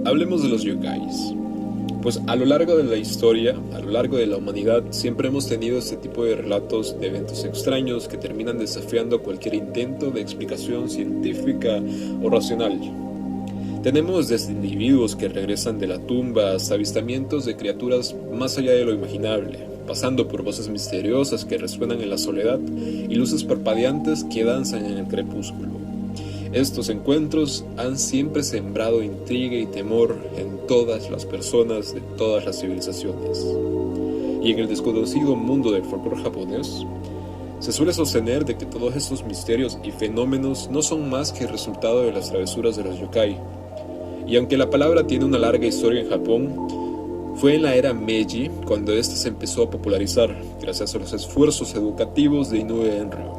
Hablemos de los yokais. Pues a lo largo de la historia, a lo largo de la humanidad, siempre hemos tenido este tipo de relatos de eventos extraños que terminan desafiando cualquier intento de explicación científica o racional. Tenemos desde individuos que regresan de la tumba hasta avistamientos de criaturas más allá de lo imaginable, pasando por voces misteriosas que resuenan en la soledad y luces parpadeantes que danzan en el crepúsculo. Estos encuentros han siempre sembrado intriga y temor en todas las personas de todas las civilizaciones. Y en el desconocido mundo del folclore japonés, se suele sostener de que todos estos misterios y fenómenos no son más que el resultado de las travesuras de los yokai. Y aunque la palabra tiene una larga historia en Japón, fue en la era Meiji cuando ésta se empezó a popularizar, gracias a los esfuerzos educativos de Inoue Enryo,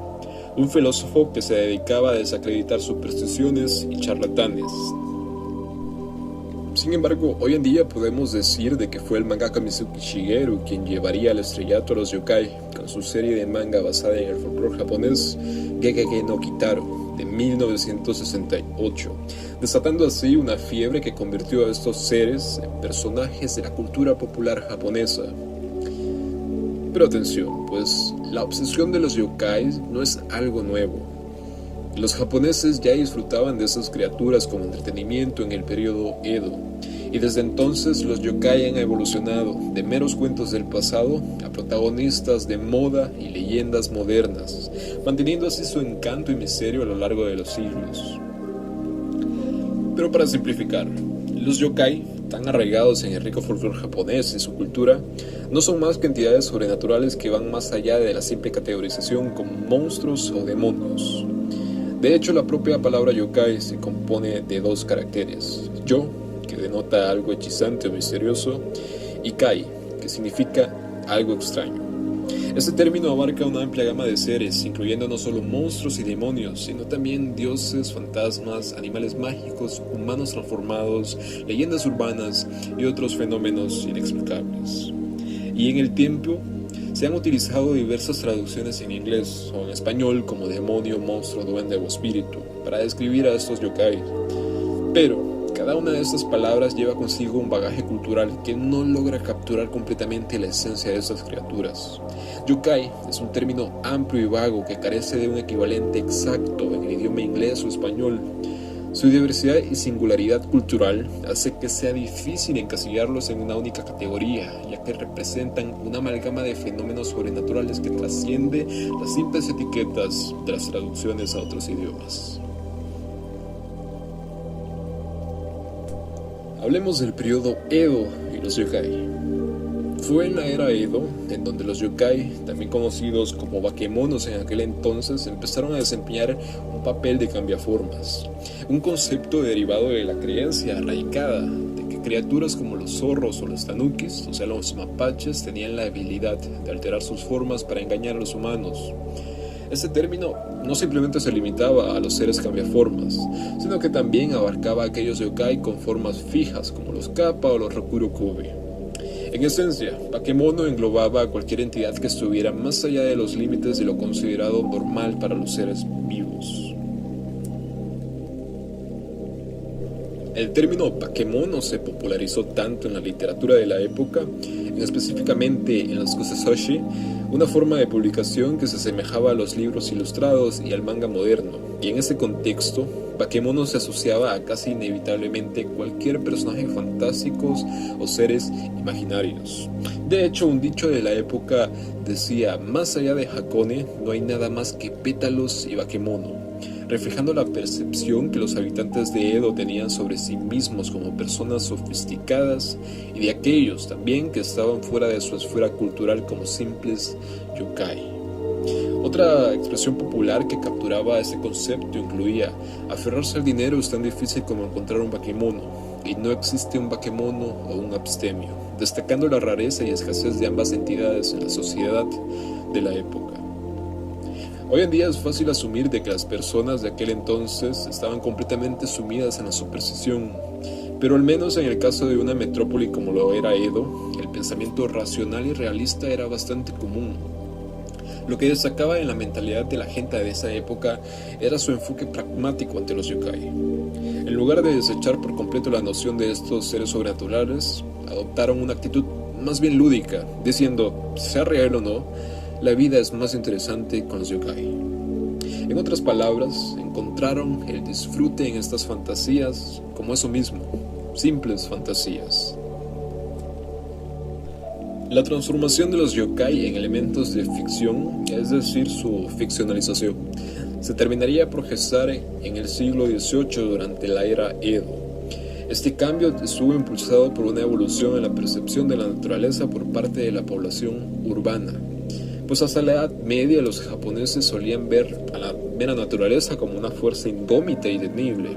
un filósofo que se dedicaba a desacreditar supersticiones y charlatanes. Sin embargo, hoy en día podemos decir de que fue el mangaka Mizuki Shigeru quien llevaría al estrellato a los yokai con su serie de manga basada en el folclore japonés Gegege no Kitaro de 1968, desatando así una fiebre que convirtió a estos seres en personajes de la cultura popular japonesa. Pero atención, pues la obsesión de los yokais no es algo nuevo. Los japoneses ya disfrutaban de esas criaturas como entretenimiento en el periodo Edo, y desde entonces los yokai han evolucionado de meros cuentos del pasado a protagonistas de moda y leyendas modernas, manteniendo así su encanto y misterio a lo largo de los siglos. Pero para simplificar, los yokai, tan arraigados en el rico folclore japonés y su cultura, no son más que entidades sobrenaturales que van más allá de la simple categorización como monstruos o demonios. De hecho, la propia palabra yokai se compone de dos caracteres: yo, que denota algo hechizante o misterioso, y kai, que significa algo extraño. Este término abarca una amplia gama de seres, incluyendo no solo monstruos y demonios, sino también dioses, fantasmas, animales mágicos, humanos transformados, leyendas urbanas y otros fenómenos inexplicables. Y en el tiempo se han utilizado diversas traducciones en inglés o en español como demonio, monstruo, duende o espíritu para describir a estos yokai. Pero cada una de estas palabras lleva consigo un bagaje cultural que no logra capturar completamente la esencia de estas criaturas. Yokai es un término amplio y vago que carece de un equivalente exacto en el idioma inglés o español. Su diversidad y singularidad cultural hace que sea difícil encasillarlos en una única categoría, ya que representan una amalgama de fenómenos sobrenaturales que trasciende las simples etiquetas de las traducciones a otros idiomas. Hablemos del periodo Edo y los yokai. Fue en la era Edo en donde los yokai, también conocidos como bakemonos en aquel entonces, empezaron a desempeñar un papel de cambiaformas, un concepto derivado de la creencia arraigada de que criaturas como los zorros o los tanukis, o sea los mapaches, tenían la habilidad de alterar sus formas para engañar a los humanos. Este término no simplemente se limitaba a los seres cambiaformas, sino que también abarcaba a aquellos yokai con formas fijas como los kappa o los rokurokubi. En esencia, bakemono englobaba a cualquier entidad que estuviera más allá de los límites de lo considerado normal para los seres vivos. El término bakemono se popularizó tanto en la literatura de la época, específicamente en los kusasoshi, una forma de publicación que se asemejaba a los libros ilustrados y al manga moderno, y en ese contexto, bakemono se asociaba a casi inevitablemente cualquier personaje fantásticos o seres imaginarios. De hecho, un dicho de la época decía: más allá de Hakone no hay nada más que pétalos y bakemono, reflejando la percepción que los habitantes de Edo tenían sobre sí mismos como personas sofisticadas y de aquellos también que estaban fuera de su esfera cultural como simples yokai. Otra expresión popular que capturaba este concepto incluía: aferrarse al dinero es tan difícil como encontrar un bakemono, y no existe un bakemono o un abstemio, destacando la rareza y escasez de ambas entidades en la sociedad de la época. Hoy en día es fácil asumir de que las personas de aquel entonces estaban completamente sumidas en la superstición, pero al menos en el caso de una metrópoli como lo era Edo, el pensamiento racional y realista era bastante común. Lo que destacaba en la mentalidad de la gente de esa época era su enfoque pragmático ante los yokai. En lugar de desechar por completo la noción de estos seres sobrenaturales, adoptaron una actitud más bien lúdica, diciendo, sea real o no, la vida es más interesante con los yokai. En otras palabras, encontraron el disfrute en estas fantasías como eso mismo, simples fantasías. La transformación de los yokai en elementos de ficción, es decir, su ficcionalización, se terminaría por gestar en el siglo XVIII durante la era Edo. Este cambio estuvo impulsado por una evolución en la percepción de la naturaleza por parte de la población urbana, pues hasta la Edad Media los japoneses solían ver a la mera naturaleza como una fuerza indómita y temible,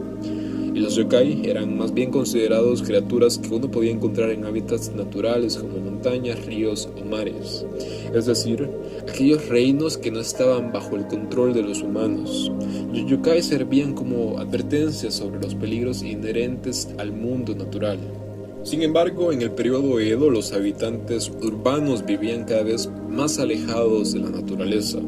y los yokai eran más bien considerados criaturas que uno podía encontrar en hábitats naturales como montañas, ríos o mares, es decir, aquellos reinos que no estaban bajo el control de los humanos. Los yokai servían como advertencias sobre los peligros inherentes al mundo natural. Sin embargo, en el periodo Edo, los habitantes urbanos vivían cada vez más alejados de la naturaleza.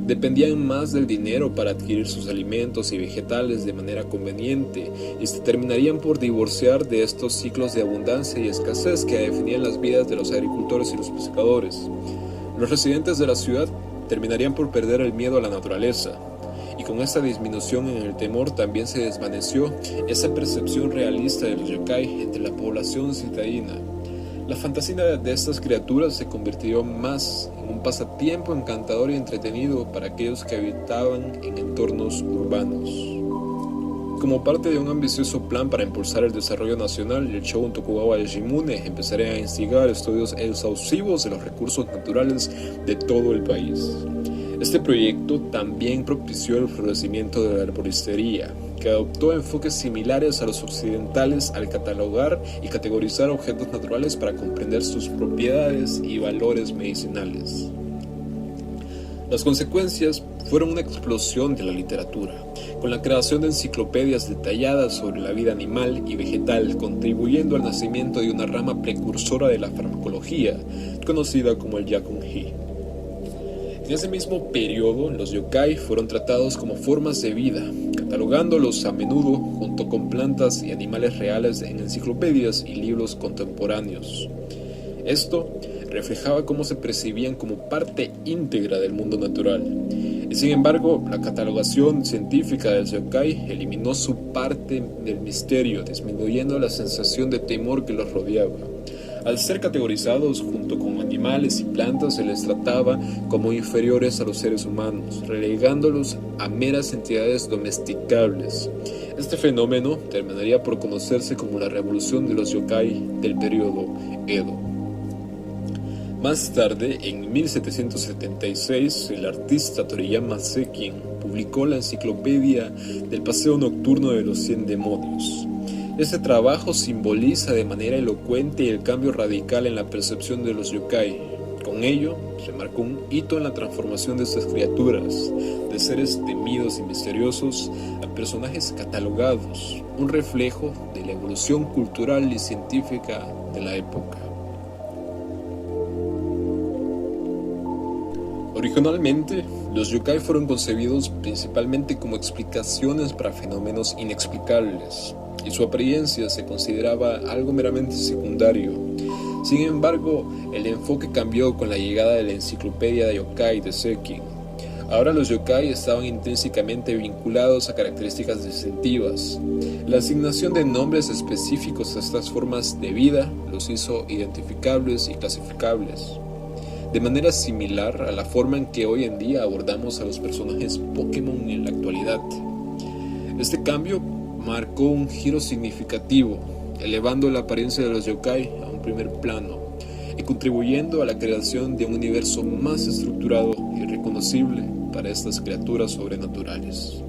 Dependían más del dinero para adquirir sus alimentos y vegetales de manera conveniente y se terminarían por divorciar de estos ciclos de abundancia y escasez que definían las vidas de los agricultores y los pescadores. Los residentes de la ciudad terminarían por perder el miedo a la naturaleza, y con esta disminución en el temor también se desvaneció esa percepción realista de los yokai entre la población citadina. La fantasía de estas criaturas se convirtió más en un pasatiempo encantador y entretenido para aquellos que habitaban en entornos urbanos. Como parte de un ambicioso plan para impulsar el desarrollo nacional, el Shogun Tokugawa Yoshimune empezaría a instigar estudios exhaustivos de los recursos naturales de todo el país. Este proyecto también propició el florecimiento de la arboristería, que adoptó enfoques similares a los occidentales al catalogar y categorizar objetos naturales para comprender sus propiedades y valores medicinales. Las consecuencias fueron una explosión de la literatura, con la creación de enciclopedias detalladas sobre la vida animal y vegetal, contribuyendo al nacimiento de una rama precursora de la farmacología, conocida como el Yakuji. En ese mismo periodo, los yokai fueron tratados como formas de vida, catalogándolos a menudo junto con plantas y animales reales en enciclopedias y libros contemporáneos. Esto reflejaba cómo se percibían como parte íntegra del mundo natural. Y sin embargo, la catalogación científica del yokai eliminó su parte del misterio, disminuyendo la sensación de temor que los rodeaba. Al ser categorizados junto con animales y plantas, se les trataba como inferiores a los seres humanos, relegándolos a meras entidades domesticables. Este fenómeno terminaría por conocerse como la revolución de los yokai del periodo Edo. Más tarde, en 1776, el artista Toriyama Sekin publicó la enciclopedia del paseo nocturno de los 100 demonios. Este trabajo simboliza de manera elocuente el cambio radical en la percepción de los yokai. Con ello, se marcó un hito en la transformación de estas criaturas, de seres temidos y misteriosos a personajes catalogados, un reflejo de la evolución cultural y científica de la época. Originalmente, los yokai fueron concebidos principalmente como explicaciones para fenómenos inexplicables, y su apariencia se consideraba algo meramente secundario. Sin embargo, el enfoque cambió con la llegada de la enciclopedia de yokai de Sekin. Ahora los yokai estaban intrínsecamente vinculados a características distintivas. La asignación de nombres específicos a estas formas de vida los hizo identificables y clasificables, de manera similar a la forma en que hoy en día abordamos a los personajes Pokémon en la actualidad. Este cambio marcó un giro significativo, elevando la apariencia de los yokai a un primer plano y contribuyendo a la creación de un universo más estructurado y reconocible para estas criaturas sobrenaturales.